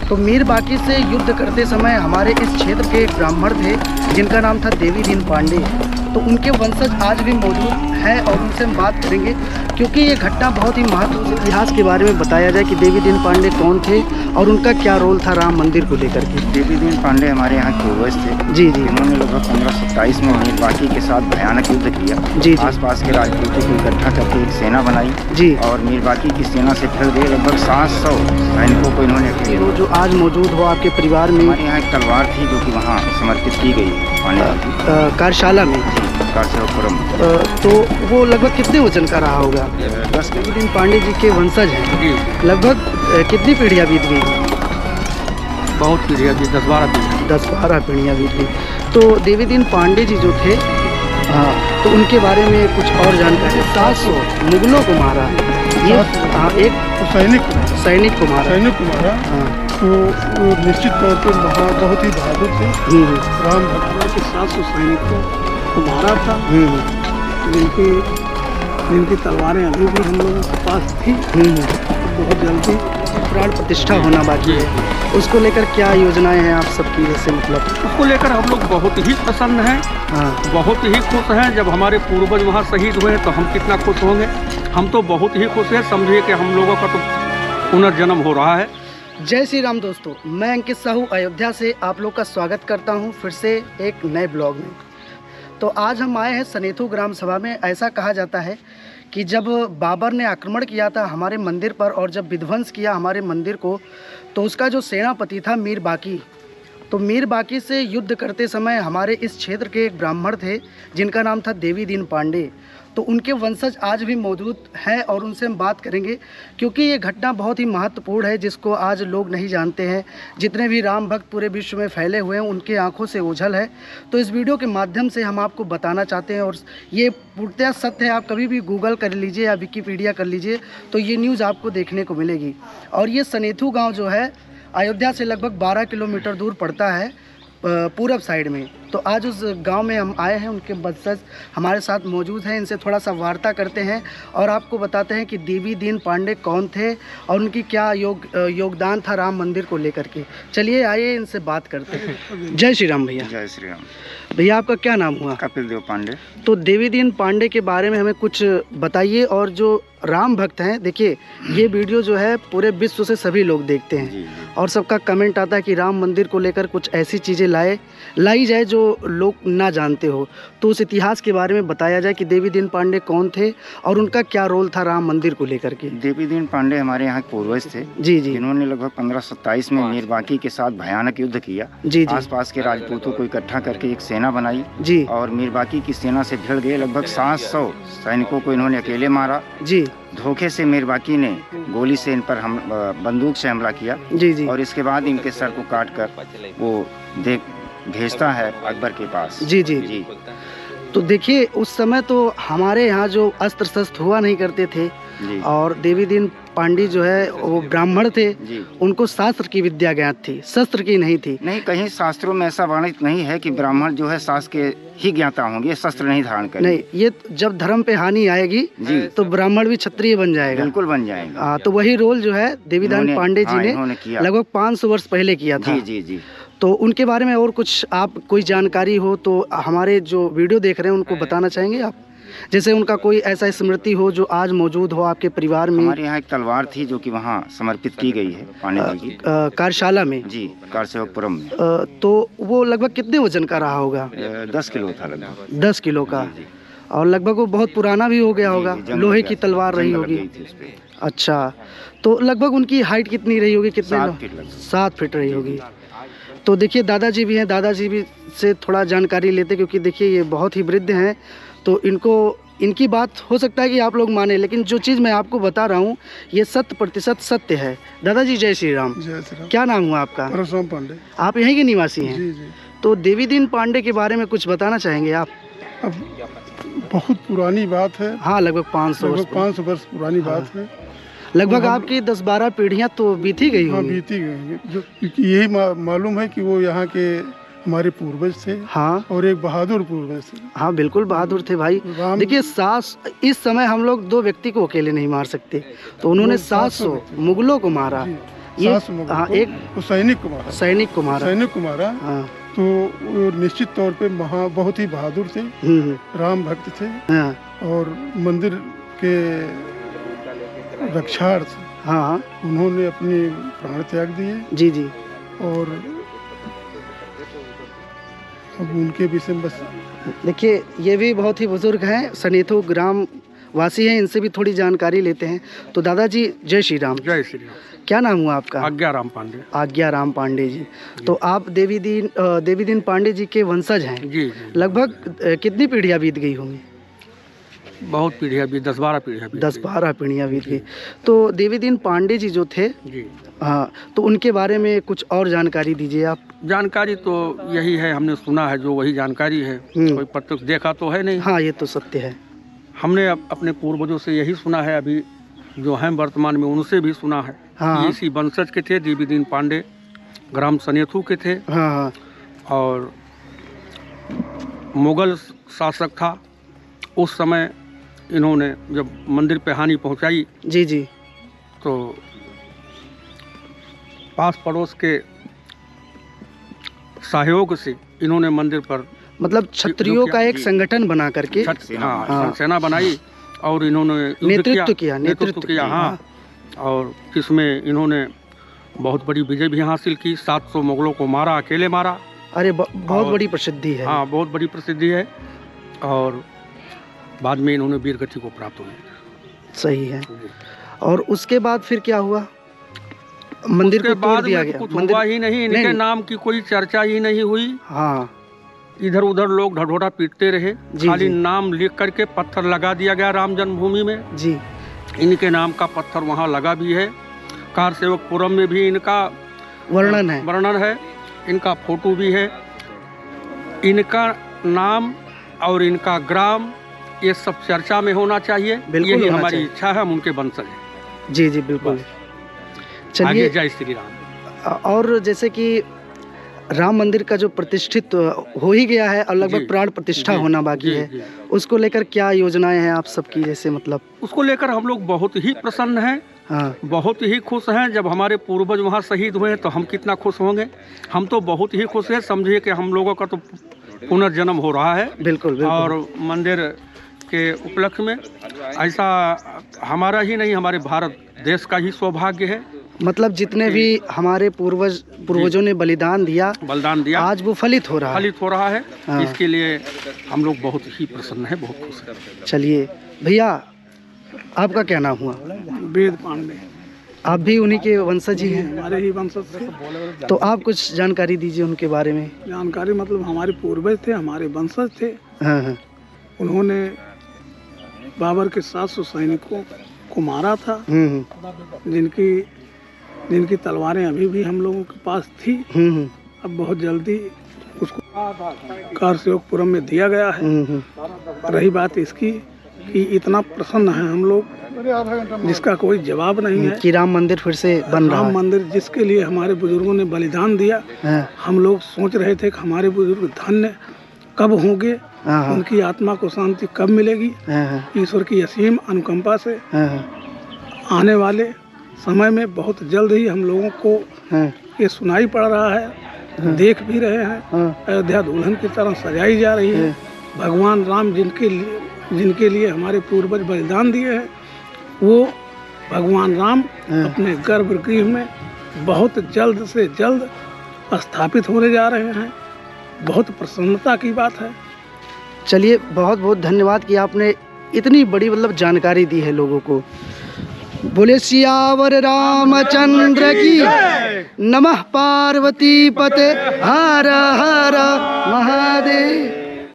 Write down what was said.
तो मीर बाकी से युद्ध करते समय हमारे इस क्षेत्र के एक ब्राह्मण थे जिनका नाम था देवी दीन पांडे। तो उनके वंशज आज भी मौजूद हैं और उनसे हम बात करेंगे क्योंकि ये घटना बहुत ही महत्वपूर्ण इतिहास के बारे में बताया जाए कि देवी दीन पांडे कौन थे और उनका क्या रोल था राम मंदिर को लेकर के। देवी दीन पांडे हमारे यहाँ पूर्वज थे। जी जी। इन्होंने लगभग 1527 में मीर बाकी के साथ भयानक युद्ध किया। जी जी। आसपास के राजपूतों को इकट्ठा करके एक सेना बनाई। जी। और मीर बाकी की सेना से फिर गए लगभग 700 सैनिकों को इन्होंने अकेले। जो आज मौजूद हो आपके परिवार में? हमारे यहाँ एक तलवार थी जो कि वहाँ समर्पित की गई पांडे कार्यशाला में। तो वो लगभग कितने वजन का रहा होगा? 10 देवी दीन पांडे जी के वंशज हैं। लगभग कितनी पीढ़ियाँ बीत गई? बहुत पीढ़ियाँ बीत, 10-12 पीढ़ियाँ बीत गई। तो देवी दीन पांडे जी जो थे, तो उनके बारे में कुछ और जानकारी। 700 मुगलों को मारा, ये एक सैनिक को मारा। तो निश्चित तौर पर बहुत ही बहादुर थे। राम भगवान के 700 सैनिकों को मारा था। जिनकी तलवारें अभी भी हम लोगों के पास थी। बहुत जल्दी प्राण प्रतिष्ठा होना बाकी है, उसको लेकर क्या योजनाएं हैं आप सबकी? जैसे मतलब उसको लेकर हम लोग बहुत ही प्रसन्न हैं। बहुत ही खुश हैं। जब हमारे पूर्वज वहाँ शहीद हुए तो हम कितना खुश होंगे। हम तो बहुत ही खुश हैं। समझिए कि हम लोगों का तो पुनर्जन्म हो रहा है। जय श्री राम दोस्तों, मैं अंकित साहू अयोध्या से आप लोग का स्वागत करता हूं फिर से एक नए ब्लॉग में। तो आज हम आए हैं सनेथू ग्राम सभा में। ऐसा कहा जाता है कि जब बाबर ने आक्रमण किया था हमारे मंदिर पर और जब विध्वंस किया हमारे मंदिर को, तो उसका जो सेनापति था मीर बाकी, तो मीर बाकी से युद्ध करते समय हमारे इस क्षेत्र के एक ब्राह्मण थे जिनका नाम था देवी दीन पांडे। तो उनके वंशज आज भी मौजूद हैं और उनसे हम बात करेंगे क्योंकि ये घटना बहुत ही महत्वपूर्ण है जिसको आज लोग नहीं जानते हैं। जितने भी राम भक्त पूरे विश्व में फैले हुए हैं उनके आंखों से ओझल है। तो इस वीडियो के माध्यम से हम आपको बताना चाहते हैं और ये पूर्णतः सत्य है। आप कभी भी गूगल कर लीजिए या विकिपीडिया कर लीजिए तो ये न्यूज़ आपको देखने को मिलेगी। और ये सनेथू गाँव जो है अयोध्या से लगभग 12 किलोमीटर दूर पड़ता है पूरब साइड में। तो आज उस गांव में हम आए हैं, उनके वंशज हमारे साथ मौजूद हैं। इनसे थोड़ा सा वार्ता करते हैं और आपको बताते हैं कि देवी दीन पांडे कौन थे और उनकी क्या योगदान था राम मंदिर को लेकर के। चलिए आइए इनसे बात करते हैं। जय श्री राम भैया। जय श्री राम भैया। आपका क्या नाम हुआ? कपिल देव पांडे। तो देवी दीन पांडे के बारे में हमें कुछ बताइए। और जो राम भक्त हैं, देखिए ये वीडियो जो है पूरे विश्व से सभी लोग देखते हैं और सबका कमेंट आता है कि राम मंदिर को लेकर कुछ ऐसी चीज़ें लाई जाए जो लोग ना जानते हो। तो उस इतिहास के बारे में बताया जाए कि देवी दीन पांडे कौन थे और उनका क्या रोल था राम मंदिर को लेकर के। देवी दीन पांडे हमारे यहाँ पूर्वज थे। जी जी। इन्होंने लगभग 1527 में मीर बाकी के साथ भयानक युद्ध किया। जी जी। आसपास के राजपूतों को इकट्ठा करके एक सेना बनाई। जी। और मीर बाकी की सेना से भिड़ गए लगभग 700 सैनिकों को इन्होंने अकेले मारा। जी। धोखे से मीर बाकी ने गोली से इन पर बंदूक से हमला किया। जी जी। और इसके बाद इनके सर को काट कर वो भेजता है अकबर के पास। जी जी जी। तो देखिए उस समय तो हमारे यहाँ जो अस्त्र शस्त्र हुआ नहीं करते थे और देवी दीन पांडे जो है वो ब्राह्मण थे, उनको शास्त्र की विद्या ज्ञात थी, शस्त्र की नहीं थी। नहीं, कहीं शास्त्रों में ऐसा वर्णित नहीं है कि ब्राह्मण जो है शास्त्र के ही ज्ञाता होंगे, शस्त्र नहीं धारण करेंगे। नहीं, ये जब धर्म पे हानि आएगी तो ब्राह्मण भी क्षत्रिय बन जाएगा। बिल्कुल बन जाएगा। तो वही रोल जो है देवी दीन पांडे जी ने लगभग 500 वर्ष पहले किया था। जी जी। तो उनके बारे में और कुछ आप कोई जानकारी हो तो हमारे जो वीडियो देख रहे हैं उनको बताना चाहेंगे आप? जैसे उनका कोई ऐसा स्मृति हो जो आज मौजूद हो आपके परिवार में? हमारे यहाँ एक तलवार थी जो कि वहाँ समर्पित की गई है पांडे जी की कार्यशाला में। जी, कारसेवकपुरम में। तो वो लगभग कितने वजन का रहा होगा? 10 किलो था लगभग। 10 किलो का। और लगभग वो बहुत पुराना भी हो गया होगा, लोहे की तलवार रही होगी। अच्छा, तो लगभग उनकी हाइट कितनी रही होगी? कितने? 7 फीट रही होगी। तो देखिए दादाजी भी हैं, दादाजी भी से थोड़ा जानकारी लेते क्योंकि देखिए ये बहुत ही वृद्ध हैं। तो इनकी बात हो सकता है कि आप लोग माने, लेकिन जो चीज़ मैं आपको बता रहा हूँ ये 100% सत्य है। दादाजी जय श्री राम। जय श्री राम। क्या नाम हुआ आपका? परशुराम पांडे। आप यहीं के निवासी हैं? जी जी। तो देवी दीन पांडे के बारे में कुछ बताना चाहेंगे आप? अब बहुत पुरानी बात है। हाँ, लगभग 500 वर्ष पुरानी बात है। लगभग आपकी 10-12 पीढ़ियाँ तो बीती गई होंगी। बीती गई, जो यही मालूम है कि वो यहाँ के हमारे पूर्वज थे। हाँ। और एक बहादुर पूर्वज थे। हाँ बिल्कुल बहादुर थे भाई। देखिए इस समय हम लोग 2 व्यक्ति को अकेले नहीं मार सकते, तो उन्होंने 700 मुगलों को मारा। सास मुगल हाँ, को, एक वो सैनिक कुमार, सैनिक कुमार। हाँ। तो वो निश्चित तौर पे बहुत ही बहादुर थे, राम भक्त थे। हाँ। और मंदिर के रक्षार्थ हाँ, उन्होंने अपने प्राण त्याग दिए। जी जी। और अब उनके विषय में बस देखिए, ये भी बहुत ही बुजुर्ग हैं, सनेथू ग्राम वासी हैं, इनसे भी थोड़ी जानकारी लेते हैं। तो दादाजी जय श्री राम। जय श्री राम। क्या नाम हुआ आपका? आज्ञाराम पांडे। आज्ञाराम पांडे जी। तो आप देवी दीन पांडे जी के वंशज हैं। जी। लगभग कितनी पीढ़ियाँ बीत गई होंगी? बहुत पीढ़ियाँ भी, 10-12 पीढ़ियाँ भी। 10-12 पीढ़ियाँ बीत गई। तो देवी दीन पांडे जी जो थे जी, हाँ, तो उनके बारे में कुछ और जानकारी दीजिए आप। जानकारी तो यही है, हमने सुना है, जो वही जानकारी है, कोई प्रत्यक्ष देखा तो है नहीं। हाँ, ये तो सत्य है। हमने अपने पूर्वजों से यही सुना है, अभी जो हैं वर्तमान में उनसे भी सुना है। हाँ। इसी वंशज के थे, देवी दीन पांडे ग्राम सनेथू के थे। हाँ। और मुगल शासक था उस समय, इन्होंने जब मंदिर पे हानि पहुंचाई, जी जी, तो पास पड़ोस के सहयोग से इन्होंने मंदिर पर मतलब क्षत्रियों का एक संगठन बना करके सेना बनाई और इन्होंने नेतृत्व किया। हाँ। और इसमें इन्होंने बहुत बड़ी विजय भी हासिल की, 700 मुगलों को मारा, अकेले मारा। अरे बहुत बड़ी प्रसिद्धि है। हाँ, बहुत बड़ी प्रसिद्धि है। और बाद में इन्होंने वीरगति को प्राप्त हुई। सही है। और उसके बाद फिर क्या हुआ? मंदिर को तोड़ दिया गया। कुछ हुआ ही नहीं, इनके नाम की कोई चर्चा ही नहीं हुई। हाँ, इधर उधर लोग ढढोरा पीटते रहे, खाली नाम लिख करके पत्थर लगा दिया गया राम जन्मभूमि में। जी, इनके नाम का पत्थर वहाँ लगा भी है। कारसेवकपुरम में भी इनका वर्णन है, इनका फोटो भी है। इनका नाम और इनका ग्राम, ये सब चर्चा में होना चाहिए। यही हमारी इच्छा है, हम उनके वंशज हैं। जी जी, बिल्कुल। चलिए, जय श्री राम। और जैसे कि राम मंदिर का जो प्रतिष्ठित हो ही गया है और लगभग प्राण प्रतिष्ठा होना बाकी है, उसको लेकर क्या योजनाएं हैं आप सबकी? जैसे मतलब उसको लेकर हम लोग बहुत ही प्रसन्न हैं। हाँ। बहुत ही खुश हैं। जब हमारे पूर्वज वहाँ शहीद हुए तो हम कितना खुश होंगे। हम तो बहुत ही खुश हैं। समझिए कि हम लोगों का तो पुनर्जन्म हो रहा है। बिल्कुल। और मंदिर के उपलक्ष्य में ऐसा हमारा ही नहीं, हमारे भारत देश का ही सौभाग्य है। मतलब जितने भी हमारे पूर्वजों ने बलिदान दिया, आज वो फलित हो रहा है। हाँ। इसके लिए हम लोग बहुत ही प्रसन्न हैं, बहुत खुश हैं। चलिए भैया, आपका क्या नाम हुआ? वेद पांडे। आप भी उन्हीं के वंशज ही हैं? हमारे ही वंशज थे। तो आप कुछ जानकारी दीजिए उनके बारे में। जानकारी मतलब हमारे पूर्वज थे, हमारे वंशज थे। हाँ। उन्होंने बाबर के 700 सैनिकों को मारा था, जिनकी तलवारें अभी भी हम लोगों के पास थी। अब बहुत जल्दी उसको कारसेवकपुरम में दिया गया है। रही बात इसकी कि इतना प्रसन्न है हम लोग, जिसका कोई जवाब नहीं है कि राम मंदिर फिर से बन रहा है। राम मंदिर जिसके लिए हमारे बुजुर्गों ने बलिदान दिया, हम लोग सोच रहे थे कि हमारे बुजुर्ग धन्य कब होंगे, उनकी आत्मा को शांति कब मिलेगी। ईश्वर की असीम अनुकंपा से आने वाले समय में बहुत जल्द ही हम लोगों को ये सुनाई पड़ रहा है, देख भी रहे हैं। अयोध्या दुल्हन की तरह सजाई जा रही है। भगवान राम जिनके लिए हमारे पूर्वज बलिदान दिए हैं, वो भगवान राम अपने गर्भगृह में बहुत जल्द से जल्द स्थापित होने जा रहे हैं। बहुत प्रसन्नता की बात है। चलिए, बहुत बहुत धन्यवाद कि आपने इतनी बड़ी मतलब जानकारी दी है लोगों को। बोले सियावर रामचंद्र की नमः। पार्वती पते हर हर महादेव।